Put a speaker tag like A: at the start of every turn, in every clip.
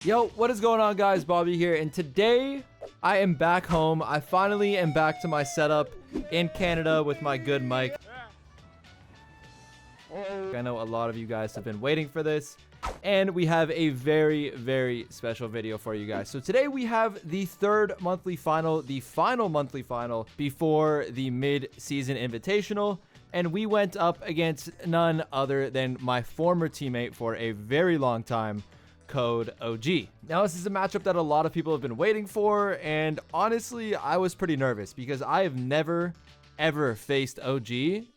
A: Yo, what is going on, guys? Bobby here, and today I am back home. I finally am back to my setup in Canada with my good mic. I know a lot of you guys have been waiting for this, and we have a very special video for you guys. So today we have the third monthly final, the final monthly final before the mid-season invitational, and we went up against none other than my former teammate for a very long time, Code OG. Now, this is a matchup that a lot of people have been waiting for, and honestly, I was pretty nervous because I have never ever faced OG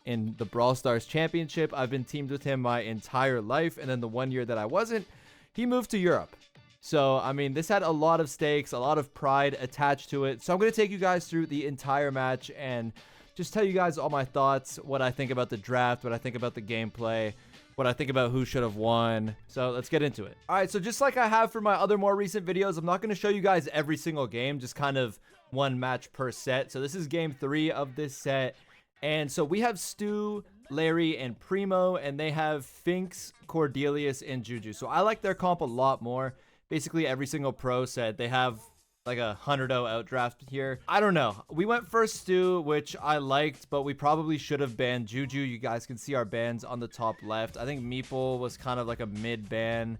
A: in the Brawl Stars Championship. I've been teamed with him my entire life, and then the 1 year that I wasn't, he moved to Europe. So, I mean, this had a lot of stakes, a lot of pride attached to it. So I'm going to take you guys through the entire match and just tell you guys all my thoughts, what I think about the draft, what I think about the gameplay, what I think about who should have won. So let's get into it. All right, so just like I have for my other more recent videos, I'm not going to show you guys every single game, just kind of one match per set. So this is game 3 of this set. And so we have Stu, Larry, and Primo, and they have Finks, Cordelius, and Juju. So I like their comp a lot more. Basically every single pro set, they have like a 100-0 outdraft here. I don't know. We went first Stu, which I liked, but we probably should have banned Juju. You guys can see our bans on the top left. I think Meeple was kind of like a mid ban.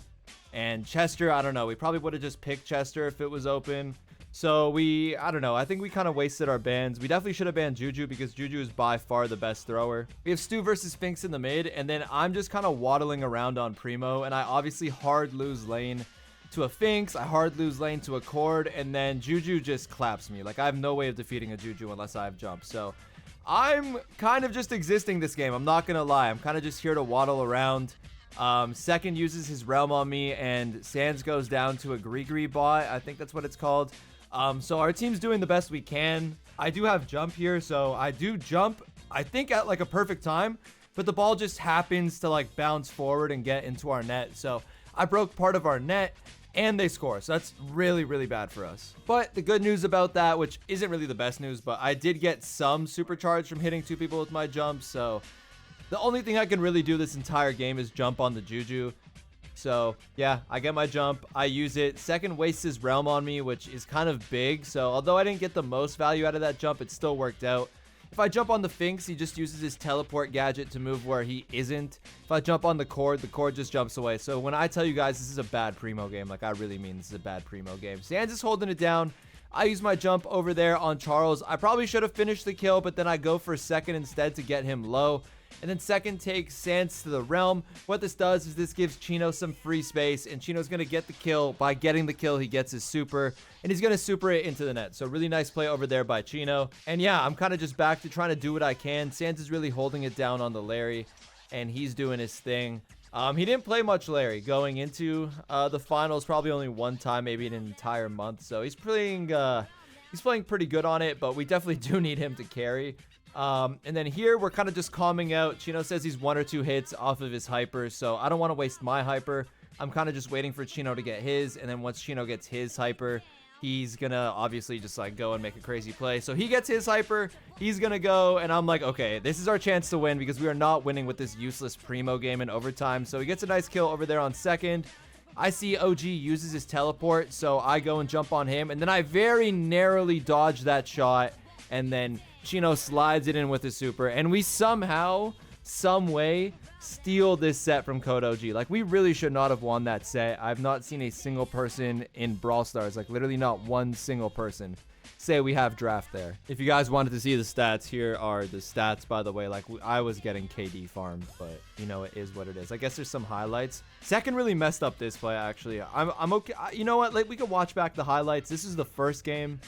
A: And Chester, I don't know. We probably would have just picked Chester if it was open. So I don't know. I think we kind of wasted our bans. We definitely should have banned Juju because Juju is by far the best thrower. We have Stu versus Finks in the mid, and then I'm just kind of waddling around on Primo, and I obviously hard lose lane to a Finks, I hard lose lane to a Cord, and then Juju just claps me. Like, I have no way of defeating a Juju unless I have jump. So I'm kind of just existing this game. I'm not gonna lie. I'm kind of just here to waddle around. Second uses his realm on me, and Sans goes down to a Gree bot. I think that's what it's called. So our team's doing the best we can. I do have jump here, so I do jump, I think, at like a perfect time, but the ball just happens to like bounce forward and get into our net. So I broke part of our net, and they score. So that's really bad for us. But the good news about that, which isn't really the best news, but I did get some supercharge from hitting 2 people with my jump. So the only thing I can really do this entire game is jump on the Juju. So yeah, I get my jump, I use it. Second wastes his realm on me, which is kind of big. So although I didn't get the most value out of that jump, it still worked out. If I jump on the Finks, he just uses his teleport gadget to move where he isn't. If I jump on the Cord just jumps away. So when I tell you guys this is a bad Primo game, like I really mean this is a bad Primo game. Sans is holding it down. I use my jump over there on Charles. I probably should have finished the kill, but then I go for second instead to get him low. And then second takes Sans to the realm. What this does is this gives Chino some free space, and Chino's going to get the kill. By getting the kill, he gets his super, and he's going to super it into the net. So really nice play over there by Chino. And yeah, I'm kind of just back to trying to do what I can. Sans is really holding it down on the Larry, and he's doing his thing. He didn't play much Larry going into the finals, probably only one time, maybe in an entire month. So he's playing pretty good on it, but we definitely do need him to carry. And then here we're kind of just calming out. Chino says he's 1 or 2 hits off of his hyper, so I don't want to waste my hyper. I'm kind of just waiting for Chino to get his, and then once Chino gets his hyper, he's gonna obviously just like go and make a crazy play. So he gets his hyper, he's gonna go, and I'm like, okay, this is our chance to win because we are not winning with this useless Primo game in overtime. So he gets a nice kill over there on second. I see OG uses his teleport, so I go and jump on him, and then I very narrowly dodge that shot, and then Chino slides it in with his super, and we somehow, some way, steal this set from Code OG. Like, we really should not have won that set. I've not seen a single person in Brawl Stars, like literally not one single person, say we have draft there. If you guys wanted to see the stats, here are the stats, by the way. Like, I was getting KD farmed, but you know, it is what it is. I guess there's some highlights. Second really messed up this play, actually. I'm okay. You know what? Like, we can watch back the highlights. This is the first game.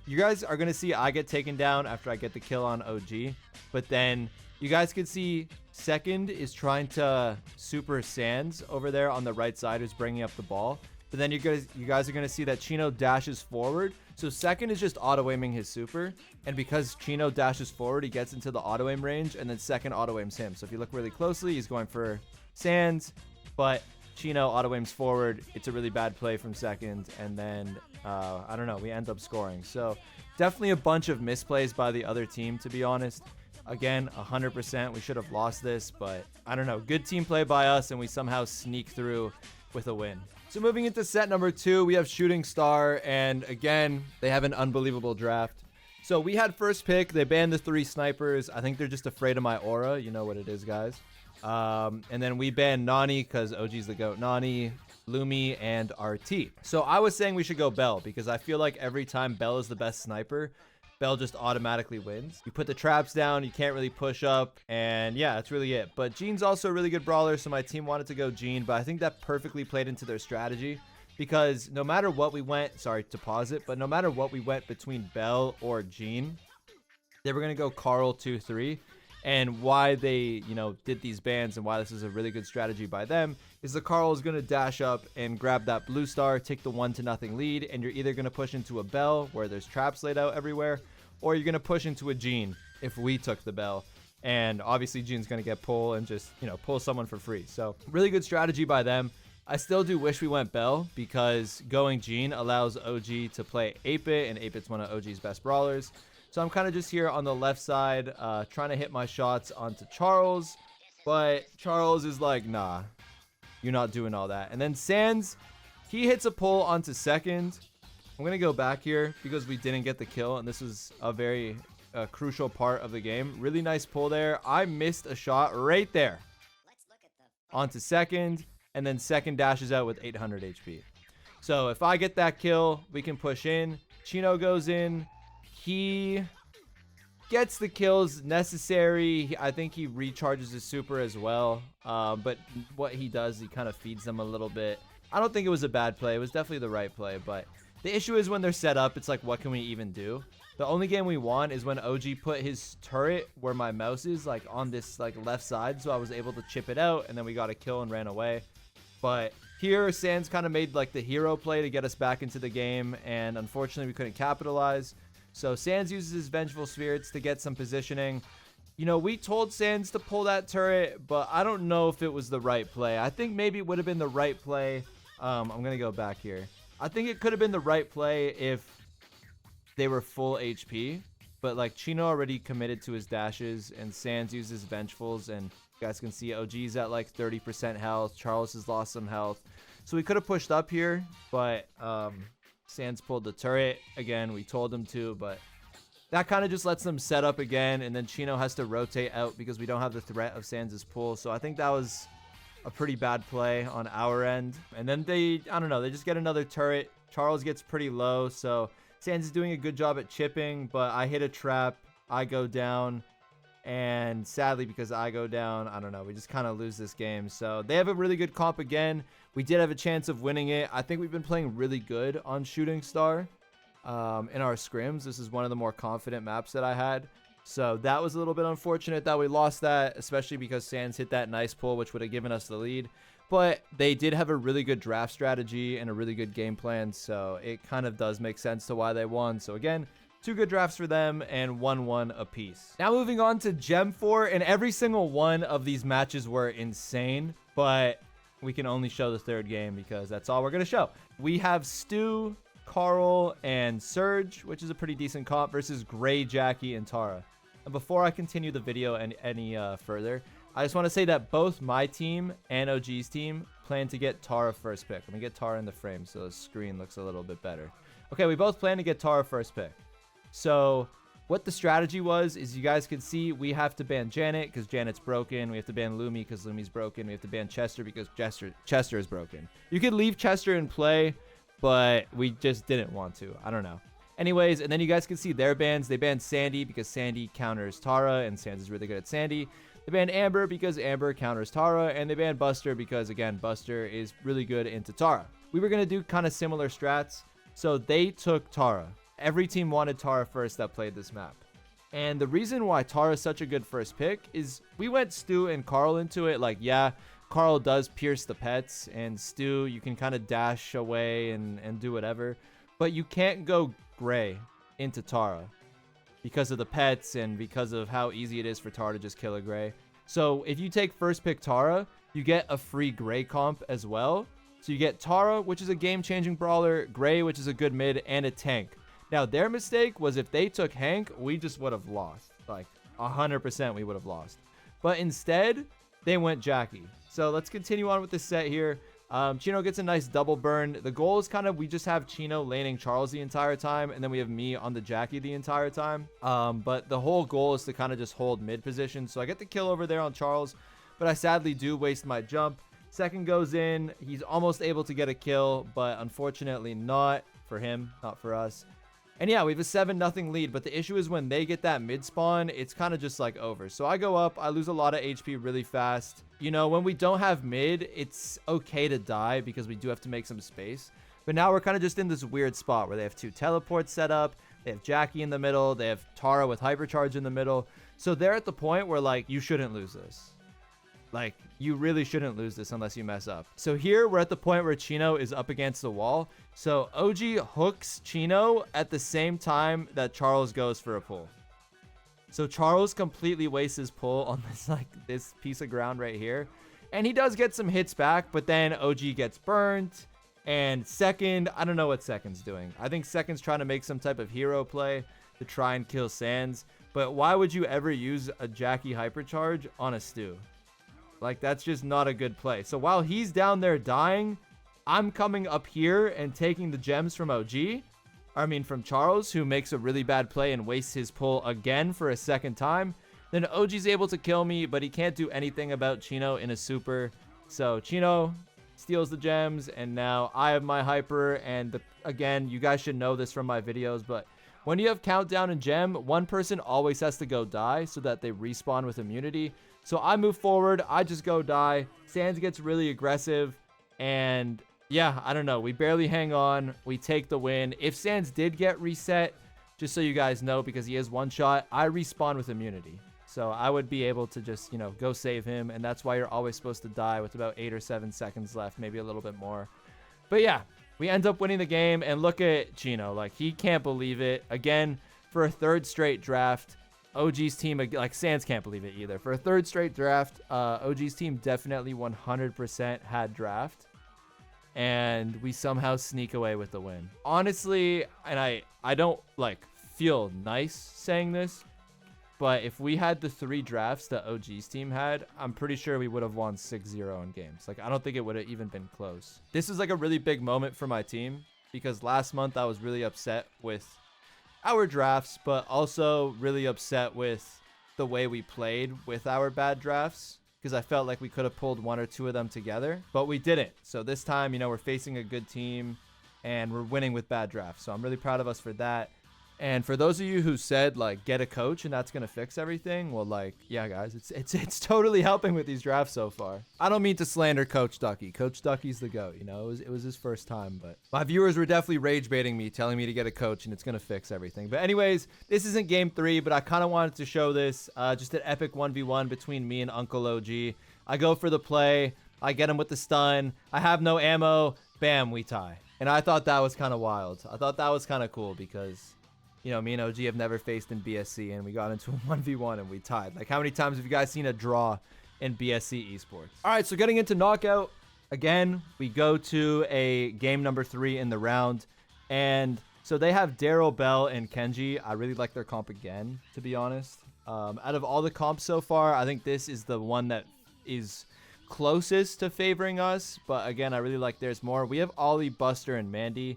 A: You guys are gonna see I get taken down after I get the kill on OG, but then you guys can see second is trying to super Sans over there on the right side, who's bringing up the ball. But then you guys are gonna see that Chino dashes forward, so second is just auto aiming his super, and because Chino dashes forward, he gets into the auto aim range, and then second auto aims him. So if you look really closely, he's going for Sans, but Chino auto aims forward. It's a really bad play from second, and then I don't know, we end up scoring. So definitely a bunch of misplays by the other team, to be honest. Again, 100%, we should have lost this, but I don't know, good team play by us, and we somehow sneak through with a win. So moving into set number 2, we have Shooting Star, and again, they have an unbelievable draft. So we had first pick. They banned the 3 snipers. I think they're just afraid of my aura. You know what it is, guys. And then we banned Nani because OG's the GOAT. Nani, Lumi, and RT. So I was saying we should go Bell because I feel like every time Bell is the best sniper, Bell just automatically wins. You put the traps down, you can't really push up, and yeah, that's really it. But Jean's also a really good brawler, so my team wanted to go Jean, but I think that perfectly played into their strategy because no matter what we went, sorry to pause it, but no matter what we went between Bell or Jean, they were going to go Carl 2-3. And why they, did these bans and why this is a really good strategy by them is the Carl is going to dash up and grab that blue star, take the 1-0 lead, and you're either going to push into a Bell where there's traps laid out everywhere, or you're going to push into a Jean if we took the Bell. And obviously Jean's going to get pull and just, pull someone for free. So really good strategy by them. I still do wish we went Bell because going Jean allows OG to play 8-Bit, and 8-Bit's one of OG's best brawlers. So I'm kind of just here on the left side trying to hit my shots onto Charles. But Charles is like, nah, you're not doing all that. And then Sans, he hits a pull onto second. I'm going to go back here because we didn't get the kill. And this was a very crucial part of the game. Really nice pull there. I missed a shot right there onto second. And then second dashes out with 800 HP. So if I get that kill, we can push in. Chino goes in. He gets the kills necessary. I think he recharges his super as well. But what he does, he kind of feeds them a little bit. I don't think it was a bad play. It was definitely the right play. But the issue is when they're set up, it's like, what can we even do? The only game we won is when OG put his turret where my mouse is, like on this like left side. So I was able to chip it out, and then we got a kill and ran away. But here, Sans kind of made like the hero play to get us back into the game. And unfortunately, we couldn't capitalize. So Sans uses his Vengeful Spirits to get some positioning. We told Sans to pull that turret, but I don't know if it was the right play. I think maybe it would have been the right play. I'm going to go back here. I think it could have been the right play if they were full HP. But like Chino already committed to his dashes and Sans uses Vengefuls. And you guys can see OG's at like 30% health. Charles has lost some health. So we could have pushed up here, but Sans pulled the turret. Again, we told him to, but that kind of just lets them set up again, and then Chino has to rotate out because we don't have the threat of Sans' pull. So I think that was a pretty bad play on our end. And then they just get another turret. Charles gets pretty low, so Sans is doing a good job at chipping, but I hit a trap. I go down, and sadly, because I go down, we just kind of lose this game. So they have a really good comp again. We did have a chance of winning it. I think we've been playing really good on Shooting Star in our scrims. This is one of the more confident maps that I had. So that was a little bit unfortunate that we lost that, especially because Sans hit that nice pull, which would have given us the lead. But they did have a really good draft strategy and a really good game plan. So it kind of does make sense to why they won. So again, 2 good drafts for them and 1-1 apiece. Now moving on to Gem 4, and every single one of these matches were insane, but we can only show the third game because that's all we're going to show. We have Stu, Carl, and Surge, which is a pretty decent comp, versus Gray, Jackie, and Tara. And before I continue the video any further, I just want to say that both my team and OG's team plan to get Tara first pick. Let me get Tara in the frame so the screen looks a little bit better. Okay, we both plan to get Tara first pick. So what the strategy was is you guys can see we have to ban Janet because Janet's broken. We have to ban Lumi because Lumi's broken. We have to ban Chester because Chester is broken. You could leave Chester in play, but we just didn't want to. I don't know. Anyways, and then you guys can see their bans. They banned Sandy because Sandy counters Tara, and Sans is really good at Sandy. They banned Amber because Amber counters Tara, and they banned Buster because, again, Buster is really good into Tara. We were going to do kind of similar strats, so they took Tara. Every team wanted Tara first that played this map. And the reason why Tara is such a good first pick is we went Stu and Carl into it. Like, yeah, Carl does pierce the pets, and Stu, you can kind of dash away and do whatever. But you can't go Gray into Tara because of the pets and because of how easy it is for Tara to just kill a Gray. So if you take first pick Tara, you get a free Gray comp as well. So you get Tara, which is a game-changing brawler, Gray, which is a good mid, and a tank. Now, their mistake was if they took Hank, we just would have lost. Like, 100% we would have lost. But instead, they went Jackie. So let's continue on with the set here. Chino gets a nice double burn. The goal is kind of, we just have Chino laning Charles the entire time, and then we have me on the Jackie the entire time. But the whole goal is to kind of just hold mid position. So I get the kill over there on Charles, but I sadly do waste my jump. Second goes in. He's almost able to get a kill, but unfortunately not for him, not for us. And yeah, we have a 7-0 lead, but the issue is when they get that mid spawn, it's kind of just like over. So I go up, I lose a lot of HP really fast. You know, when we don't have mid, it's okay to die because we do have to make some space. But now we're kind of just in this weird spot where they have 2 teleports set up. They have Jackie in the middle. They have Tara with hypercharge in the middle. So they're at the point where, like, you shouldn't lose this. Like, you really shouldn't lose this unless you mess up. So here we're at the point where Chino is up against the wall. So OG hooks Chino at the same time that Charles goes for a pull. So Charles completely wastes his pull on this piece of ground right here. And he does get some hits back, but then OG gets burnt. And Second, I don't know what Second's doing. I think Second's trying to make some type of hero play to try and kill Sans. But why would you ever use a Jackie hypercharge on a Stu? Like, that's just not a good play. So while he's down there dying, I'm coming up here and taking the gems from from Charles, who makes a really bad play and wastes his pull again for a second time. Then OG's able to kill me, but he can't do anything about Chino in a super. So Chino steals the gems, and now I have my hyper. And again, you guys should know this from my videos, but when you have countdown and gem, one person always has to go die so that they respawn with immunity. So I move forward, I just go die. Sans gets really aggressive, and yeah, I don't know. We barely hang on. We take the win. If Sans did get reset, just so you guys know, because he is one shot, I respawn with immunity. So I would be able to just, you know, go save him, and that's why you're always supposed to die with about 8 or 7 seconds left, maybe a little bit more. But yeah, we end up winning the game, and look at Chino. Like, he can't believe it. Again, for a 3rd straight draft, OG's team, like, Sans can't believe it either. For a 3rd straight draft, OG's team definitely 100% had draft, and we somehow sneak away with the win. Honestly, and I don't, like, feel nice saying this, but if we had the 3 drafts that OG's team had, I'm pretty sure we would have won 6-0 in games. Like, I don't think it would have even been close. This is like a really big moment for my team, because last month I was really upset with our drafts, but also really upset with the way we played with our bad drafts, because I felt like we could have pulled 1 or 2 of them together, but we didn't. So this time, you know, we're facing a good team and we're winning with bad drafts. So I'm really proud of us for that. And for those of you who said, like, get a coach and that's going to fix everything, well, like, yeah, guys, it's totally helping with these drafts so far. I don't mean to slander Coach Ducky. Coach Ducky's the GOAT, you know, it was his first time, but my viewers were definitely rage baiting me, telling me to get a coach and it's going to fix everything. But anyways, this isn't game 3, but I kind of wanted to show this, just an epic 1v1 between me and Uncle OG. I go for the play. I get him with the stun. I have no ammo. Bam, we tie. And I thought that was kind of wild. I thought that was kind of cool because, you know, me and OG have never faced in BSC, and we got into a 1v1 and we tied. Like, how many times have you guys seen a draw in BSC esports? All right, so getting into knockout, again, we go to a game number 3 in the round. And so they have Daryl, Bell, and Kenji. I really like their comp again, to be honest. Out of all the comps so far, I think this is the one that is closest to favoring us. But again, I really like theirs more. We have Ollie, Buster, and Mandy.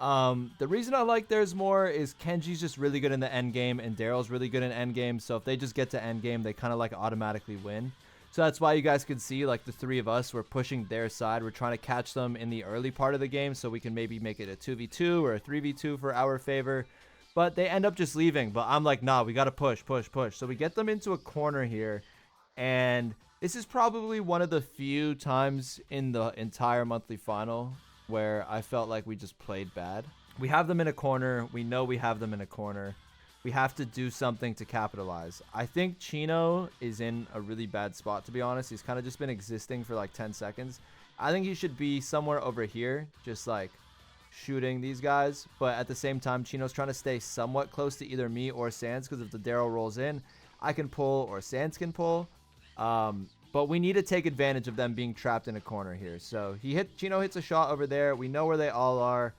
A: The reason I like theirs more is Kenji's just really good in the end game and Daryl's really good in end game. So if they just get to end game, they kind of like automatically win. So that's why you guys could see, like, the 3 of us, we're pushing their side. We're trying to catch them in the early part of the game so we can maybe make it a 2v2 or a 3v2 for our favor. But they end up just leaving. But I'm like, nah, we got to push. So we get them into a corner here. And this is probably one of the few times in the entire monthly final where I felt like we just played bad. We have them in a corner. We know we have them in a corner. We have to do something to capitalize. I think Chino is in a really bad spot, to be honest. He's kind of just been existing for like 10 seconds. I think he should be somewhere over here, just like shooting these guys. But at the same time, Chino's trying to stay somewhat close to either me or Sans, because if the Daryl rolls in, I can pull or Sans can pull. But we need to take advantage of them being trapped in a corner here. So Chino hits a shot over there. We know where they all are.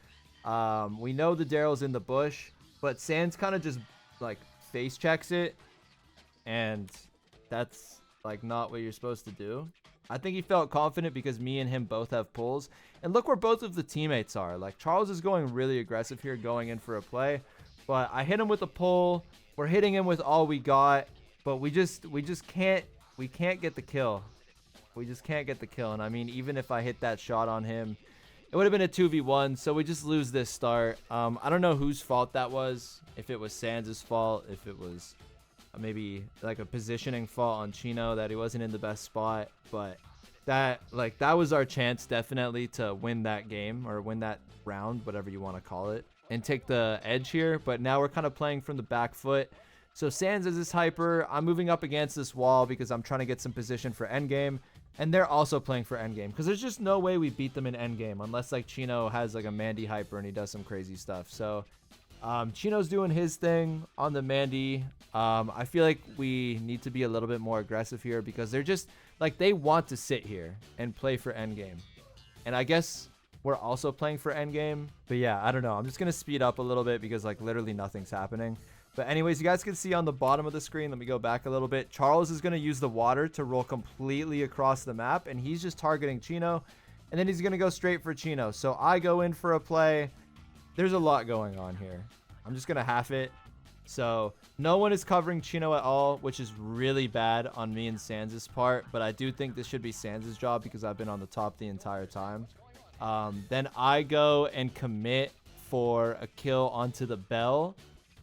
A: We know the Daryl's in the bush, but Sans kind of just like face checks it, and that's like not what you're supposed to do. I think he felt confident because me and him both have pulls. And look where both of the teammates are. Like, Charles is going really aggressive here, going in for a play. But I hit him with a pull. We're hitting him with all we got. But we just can't get the kill. We just can't get the kill. And I mean, even if I hit that shot on him, it would have been a 2v1. So we just lose this start. I don't know whose fault that was. If it was Sans' fault. If it was maybe like a positioning fault on Chino that he wasn't in the best spot. But that was our chance definitely to win that game or win that round, whatever you want to call it, and take the edge here. But now we're kind of playing from the back foot. So Sans is this hyper. I'm moving up against this wall because I'm trying to get some position for endgame. And they're also playing for endgame because there's just no way we beat them in endgame unless like Chino has like a Mandy hyper and he does some crazy stuff. So Chino's doing his thing on the Mandy. I feel like we need to be a little bit more aggressive here because they're just like, they want to sit here and play for endgame. And I guess we're also playing for endgame. But yeah, I don't know. I'm just going to speed up a little bit because like literally nothing's happening. But anyways, you guys can see on the bottom of the screen, let me go back a little bit. Charles is going to use the water to roll completely across the map. And he's just targeting Chino. And then he's going to go straight for Chino. So I go in for a play. There's a lot going on here. I'm just going to half it. So no one is covering Chino at all, which is really bad on me and Sans' part. But I do think this should be Sans' job because I've been on the top the entire time. Then I go and commit for a kill onto the bell.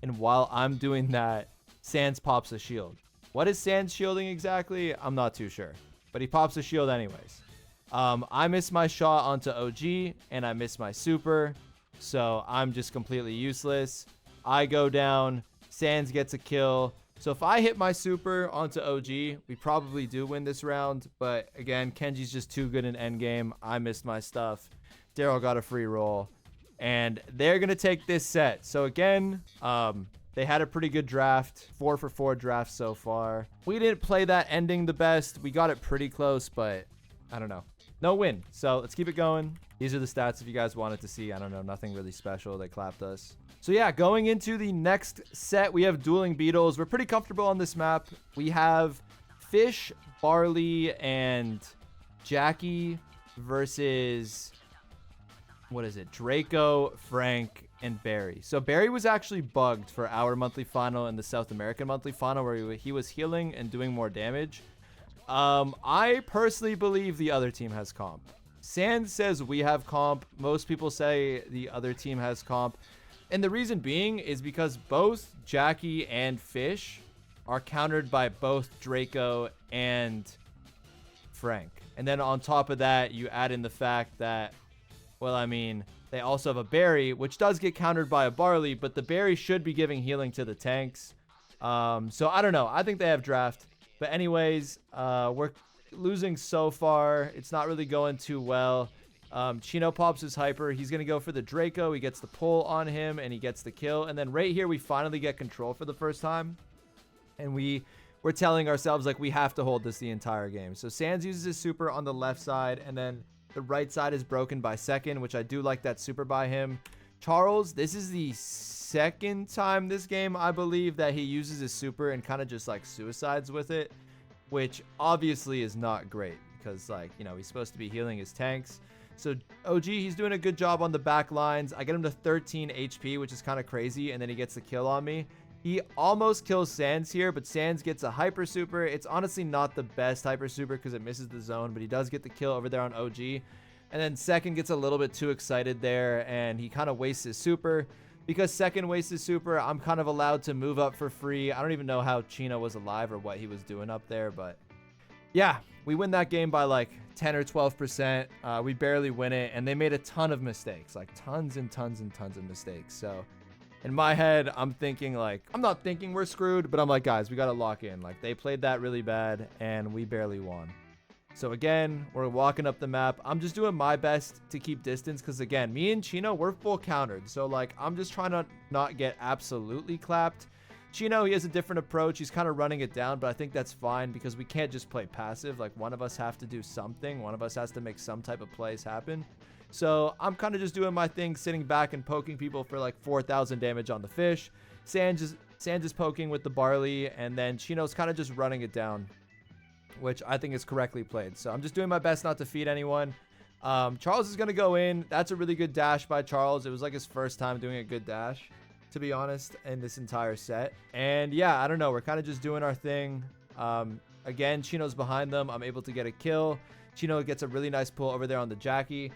A: And while I'm doing that, Sans pops a shield. What is Sans shielding exactly? I'm not too sure. But he pops a shield anyways. I miss my shot onto OG, and I miss my super. So I'm just completely useless. I go down. Sans gets a kill. So if I hit my super onto OG, we probably do win this round. But again, Kenji's just too good in endgame. I missed my stuff. Daryl got a free roll. And they're going to take this set. So again, they had a pretty good draft. 4 for 4 draft so far. We didn't play that ending the best. We got it pretty close, but I don't know. No win. So let's keep it going. These are the stats if you guys wanted to see. I don't know. Nothing really special. They clapped us. So yeah, going into the next set, we have Dueling Beetles. We're pretty comfortable on this map. We have Fish, Barley, and Jackie versus... what is it? Draco, Frank, and Barry. So Barry was actually bugged for our monthly final and the South American monthly final where he was healing and doing more damage. I personally believe the other team has comp. Sans says we have comp. Most people say the other team has comp. And the reason being is because both Jackie and Fish are countered by both Draco and Frank. And then on top of that, you add in the fact that, well, I mean, they also have a Barry, which does get countered by a Barley, but the Barry should be giving healing to the tanks. So I don't know. I think they have draft. But anyways, we're losing so far. It's not really going too well. Chino pops his hyper. He's going to go for the Draco. He gets the pull on him, and he gets the kill. And then right here, we finally get control for the first time. And we're telling ourselves, like, we have to hold this the entire game. So Sans uses his super on the left side, and then the right side is broken by second, which I do like that super by him. Charles, this is the second time this game, I believe, that he uses his super and kind of just, like, suicides with it, which obviously is not great because, like, you know, he's supposed to be healing his tanks. So OG, he's doing a good job on the back lines. I get him to 13 HP, which is kind of crazy, and then he gets the kill on me. He almost kills Sans here, but Sans gets a hyper super. It's honestly not the best hyper super because it misses the zone, but he does get the kill over there on OG. And then Second gets a little bit too excited there, and he kind of wastes his super. Because Second wastes his super, I'm kind of allowed to move up for free. I don't even know how Chino was alive or what he was doing up there, but yeah, we win that game by like 10 or 12%. We barely win it, and they made a ton of mistakes, like tons and tons and tons of mistakes. So in my head, I'm thinking like, I'm not thinking we're screwed, but I'm like, guys, we got to lock in. Like, they played that really bad, and we barely won. So again, we're walking up the map. I'm just doing my best to keep distance because, again, me and Chino, we're full countered. So, like, I'm just trying to not get absolutely clapped. Chino, he has a different approach. He's kind of running it down, but I think that's fine because we can't just play passive. Like, one of us have to do something. One of us has to make some type of plays happen. So I'm kind of just doing my thing, sitting back and poking people for like 4,000 damage on the Fish. Sans is poking with the Barley, and then Chino's kind of just running it down which I think is correctly played. So I'm just doing my best not to feed anyone. Charles is going to go in. That's a really good dash by Charles. It was like his first time doing a good dash, to be honest, in this entire set. And yeah, I don't know. We're kind of just doing our thing. Again, Chino's behind them. I'm able to get a kill. Chino gets a really nice pull over there on the Jackie.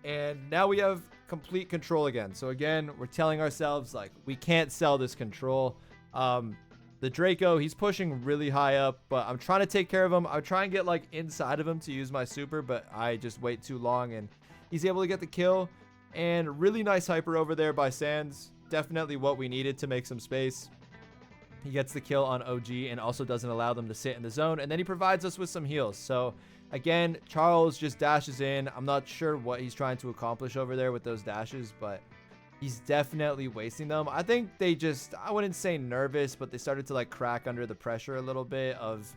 A: And now we have complete control again. So again, we're telling ourselves, like, we can't sell this control. The Draco, he's pushing really high up, but I'm trying to take care of him. I try and get, like, inside of him to use my super, but I just wait too long, and he's able to get the kill. And really nice hyper over there by Sans. Definitely what we needed to make some space. He gets the kill on OG and also doesn't allow them to sit in the zone. And then he provides us with some heals. So, again, Charles just dashes in. I'm not sure what he's trying to accomplish over there with those dashes, but he's definitely wasting them. I think they just, I wouldn't say nervous, but they started to, like, crack under the pressure a little bit of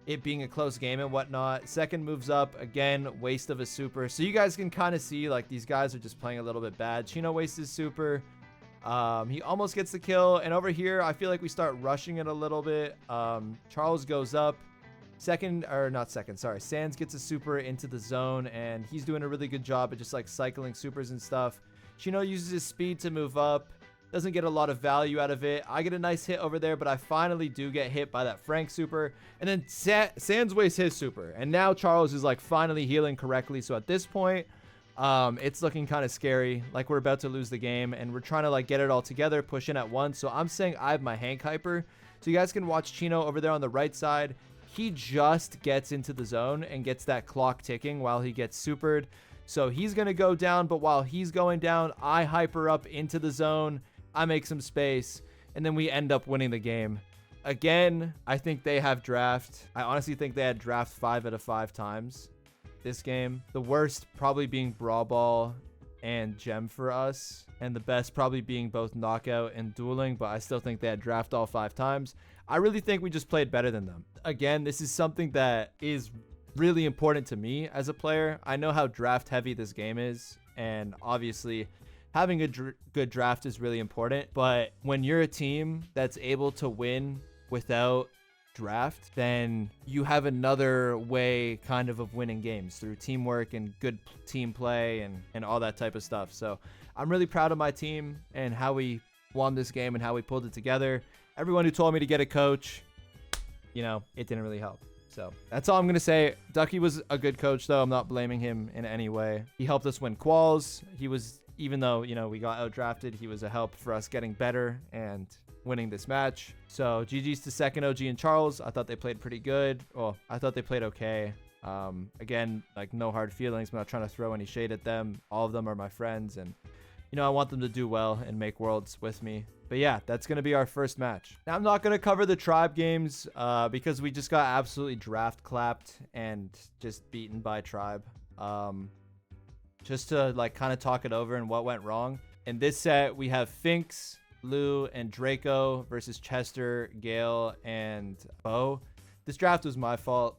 A: it being a close game and whatnot. Second moves up. Again, waste of a super. So you guys can kind of see, like, these guys are just playing a little bit bad. Chino wastes his super. He almost gets the kill, and over here I feel like we start rushing it a little bit. Charles goes up. Sans gets a super into the zone, and he's doing a really good job at just like cycling supers and stuff. Chino uses his speed to move up, doesn't get a lot of value out of it. I get a nice hit over there, but I finally do get hit by that Frank super, and then Sans wastes his super, and now Charles is like finally healing correctly. So at this point, it's looking kind of scary, like we're about to lose the game, and we're trying to like get it all together, push in at once. So I'm saying I have my Hank hyper, so you guys can watch Chino over there on the right side. He just gets into the zone and gets that clock ticking while he gets supered. So he's gonna go down, but while he's going down, I hyper up into the zone, I make some space, and then we end up winning the game. Again, I think they have draft. I honestly think they had draft 5 out of 5 times this game. The worst probably being Brawl Ball and Gem for us, and the best probably being both Knockout and Dueling, but I still think they had draft all 5 times. I really think we just played better than them. Again, this is something that is really important to me as a player. I know how draft heavy this game is, and obviously having a good draft is really important, but when you're a team that's able to win without draft, then you have another way kind of winning games through teamwork and good team play and all that type of stuff. So I'm really proud of my team and how we won this game and how we pulled it together. Everyone who told me to get a coach, you know, it didn't really help. So that's all I'm going to say. Ducky was a good coach, though. I'm not blaming him in any way. He helped us win quals. He was, even though, you know, we got outdrafted, he was a help for us getting better and winning this match. So GG's to Second, OG, and Charles. I thought they played pretty good. Well, I thought they played okay. Again, like, no hard feelings. I'm not trying to throw any shade at them. All of them are my friends, and, you know, I want them to do well and make worlds with me. But yeah, that's going to be our first match. Now, I'm not going to cover the tribe games because we just got absolutely draft clapped and just beaten by tribe. Just to like kind of talk it over and what went wrong. In this set, we have Finks, Lou, and Draco versus Chester, Gale, and Bo. This draft was my fault.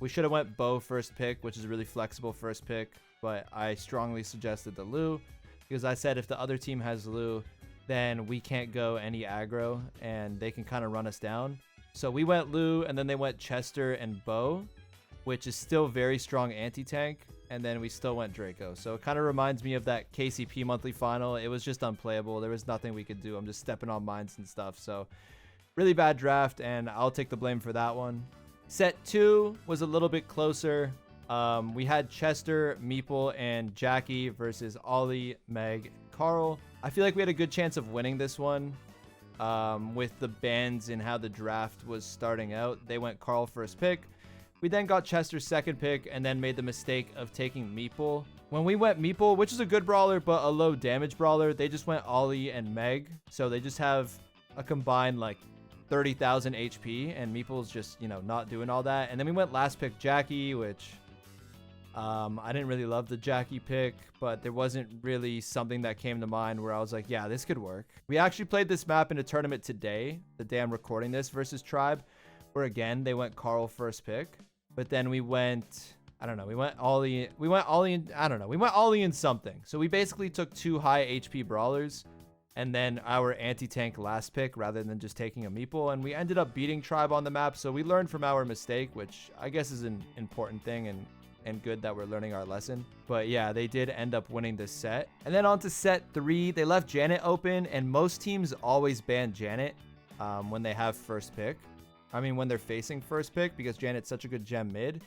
A: We should have went Bo first pick, which is a really flexible first pick, but I strongly suggested the Lou because I said if the other team has Lou, then we can't go any aggro and they can kind of run us down. So we went Lou, and then they went Chester and Bo, which is still very strong anti-tank. And then we still went Draco. So it kind of reminds me of that KCP monthly final. It was just unplayable. There was nothing we could do. I'm just stepping on mines and stuff. So really bad draft, and I'll take the blame for that one. Set 2 was a little bit closer. We had Chester, Meeple, and Jackie versus Ollie, Meg, Carl. I feel like we had a good chance of winning this one with the bans and how the draft was starting out. They went Carl first pick. We then got Chester's second pick and then made the mistake of taking Meeple. When we went Meeple, which is a good brawler but a low damage brawler, they just went Ollie and Meg. So they just have a combined like 30,000 HP, and Meeple's just, you know, not doing all that. And then we went last pick Jackie, which I didn't really love the Jackie pick, but there wasn't really something that came to mind where I was like, yeah, this could work. We actually played this map in a tournament today, the day I'm recording this, versus Tribe, where again, they went Carl first pick. But then we went, I don't know, we went Ollie in something. So we basically took 2 high HP brawlers and then our anti-tank last pick rather than just taking a meeple. And we ended up beating Tribe on the map. So we learned from our mistake, which I guess is an important thing and good that we're learning our lesson. But yeah, they did end up winning this set. And then on to set 3, they left Janet open, and most teams always ban Janet when they have first pick. I mean, when they're facing first pick, because Janet's such a good gem mid.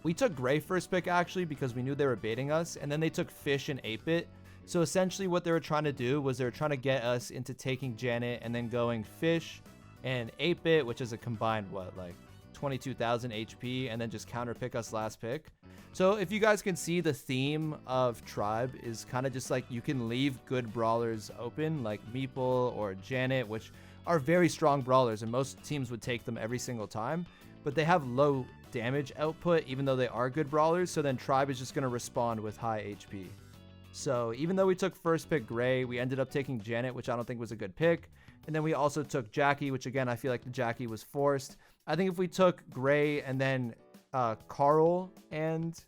A: We took Gray first pick actually because we knew they were baiting us, and then they took Fish and 8-bit. So essentially what they were trying to do was they were trying to get us into taking Janet and then going Fish and 8-bit, which is a combined, what, like 22,000 HP, and then just counter pick us last pick. So if you guys can see, the theme of Tribe is kind of just like you can leave good brawlers open, like Meeple or Janet, which are very strong brawlers, and most teams would take them every single time, but they have low damage output even though they are good brawlers. So then Tribe is just going to respond with high HP. So even though we took first pick Gray, we ended up taking Janet, which I don't think was a good pick. And then we also took Jackie, which again, I feel like the Jackie was forced. I think if we took Gray and then Carl and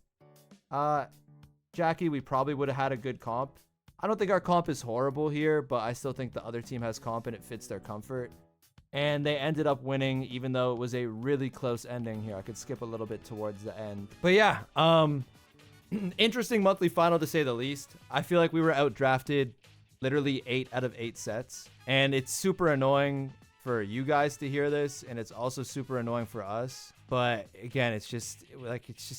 A: Jackie, we probably would have had a good comp. I don't think our comp is horrible here, but I still think the other team has comp and it fits their comfort. And they ended up winning, even though it was a really close ending here. I could skip a little bit towards the end. But yeah, interesting monthly final to say the least. I feel like we were outdrafted literally 8 out of 8 sets. And it's super annoying for you guys to hear this, and it's also super annoying for us. But again, it's just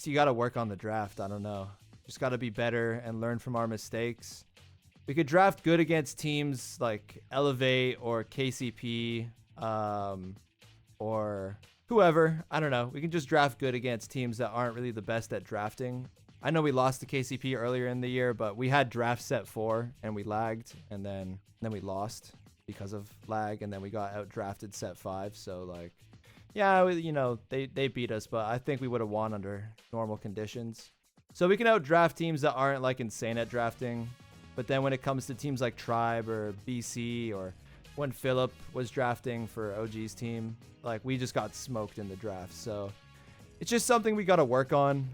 A: you got to work on the draft. I don't know. Just got to be better and learn from our mistakes. We could draft good against teams like Elevate or KCP or whoever. I don't know. We can just draft good against teams that aren't really the best at drafting. I know we lost to KCP earlier in the year, but we had draft set 4 and we lagged, and then we lost because of lag, and then we got out drafted set 5. So like, yeah, you know, they beat us, but I think we would have won under normal conditions. So we can outdraft teams that aren't like insane at drafting. But then when it comes to teams like Tribe or BC, or when Philip was drafting for OG's team, like we just got smoked in the draft. So it's just something we got to work on.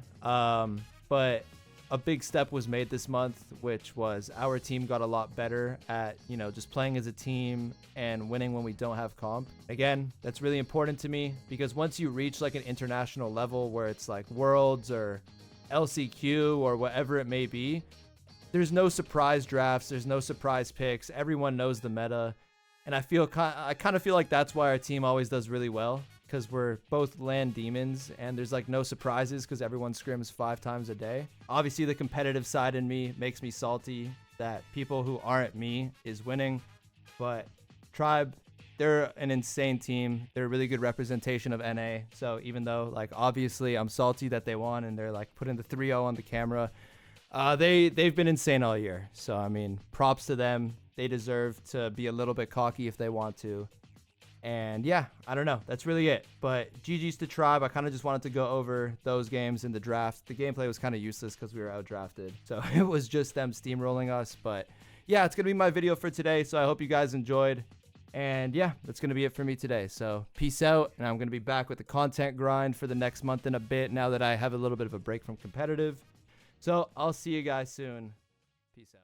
A: But a big step was made this month, which was our team got a lot better at, you know, just playing as a team and winning when we don't have comp. Again, that's really important to me, because once you reach like an international level where it's like Worlds or LCQ or whatever it may be, there's no surprise drafts. There's no surprise picks. Everyone knows the meta. And I kind of feel like that's why our team always does really well, because we're both land demons and there's like no surprises because everyone scrims 5 times a day. Obviously, the competitive side in me makes me salty that people who aren't me is winning. But Tribe, they're an insane team. They're a really good representation of NA. So even though like obviously I'm salty that they won and they're like putting the 3-0 on the camera, they've been insane all year. So I mean, props to them. They deserve to be a little bit cocky if they want to. And yeah, I don't know. That's really it. But GG's to Tribe. I kind of just wanted to go over those games in the draft. The gameplay was kind of useless because we were outdrafted. So it was just them steamrolling us. But yeah, it's going to be my video for today. So I hope you guys enjoyed. And yeah, that's going to be it for me today. So peace out. And I'm going to be back with the content grind for the next month and a bit now that I have a little bit of a break from competitive. So I'll see you guys soon. Peace out.